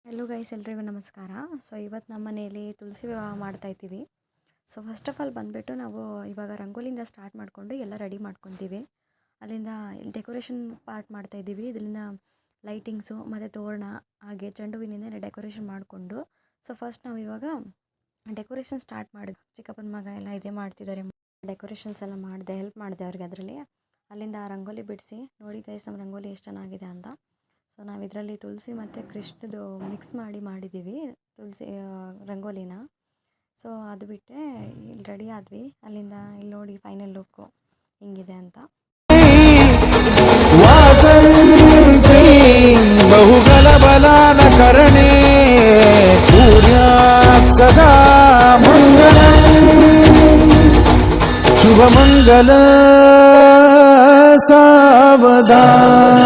Hello guys, ಎಲ್ರಿಗೂ ನಮಸ್ಕಾರ. So ಇವತ್ತು ನಮ್ಮ ಮನೆಯಲ್ಲಿ ತುಳಸಿ ವಿವಾಹ ಮಾಡ್ತಾಯಿದ್ದೀವಿ. ಸೊ ಫಸ್ಟ್ ಆಫ್ ಆಲ್ ಬಂದುಬಿಟ್ಟು ನಾವು ಇವಾಗ ರಂಗೋಲಿಯಿಂದ ಸ್ಟಾರ್ಟ್ ಮಾಡಿಕೊಂಡು ಎಲ್ಲ ರೆಡಿ ಮಾಡ್ಕೊತೀವಿ. ಅಲ್ಲಿಂದ ಡೆಕೋರೇಷನ್ ಪಾರ್ಟ್ ಮಾಡ್ತಾಯಿದ್ದೀವಿ. ಇದರಿಂದ ಲೈಟಿಂಗ್ಸು ಮತ್ತು ತೋರಣ ಹಾಗೆ ಚೆಂಡು ಹೂವಿನಿಂದ ಡೆಕೋರೇಷನ್ ಮಾಡಿಕೊಂಡು ಸೊ ಫಸ್ಟ್ ನಾವು ಇವಾಗ ಡೆಕೋರೇಷನ್ ಸ್ಟಾರ್ಟ್ ಮಾಡಿದ್ವಿ. ಚಿಕ್ಕಪ್ಪನ ಮಗ ಎಲ್ಲ ಇದೇ ಮಾಡ್ತಿದ್ದಾರೆ. ಡೆಕೋರೇಷನ್ಸ್ ಎಲ್ಲ ಮಾಡಿದೆ, ಹೆಲ್ಪ್ ಮಾಡಿದೆ ಅವ್ರಿಗೆ ಅದರಲ್ಲಿ. ಅಲ್ಲಿಂದ ರಂಗೋಲಿ ಬಿಡಿಸಿ ನೋಡಿ ಗೈಸ್, ನಮ್ಮ ರಂಗೋಲಿ ಎಷ್ಟು ಚೆನ್ನಾಗಿದೆ ಅಂತ. ಸೊ ನಾವು ಇದರಲ್ಲಿ ತುಳಸಿ ಮತ್ತು ಕೃಷ್ಣದು ಮಿಕ್ಸ್ ಮಾಡಿದ್ದೀವಿ ತುಳಸಿ ರಂಗೋಲಿನ. ಸೊ ಅದು ಬಿಟ್ಟರೆ ಇಲ್ಲಿ ರೆಡಿ ಆದ್ವಿ. ಅಲ್ಲಿಂದ ಇಲ್ಲಿ ನೋಡಿ ಫೈನಲ್ ಲುಕ್ಕು ಹಿಂಗಿದೆ ಅಂತ. ಬಹುಗಲ ಬಲಾನ ಕರಣೆ ಸದಾ ಮಂಗಲ ಶುಭ ಮಂಗಲ ಸಾವಧಾನ.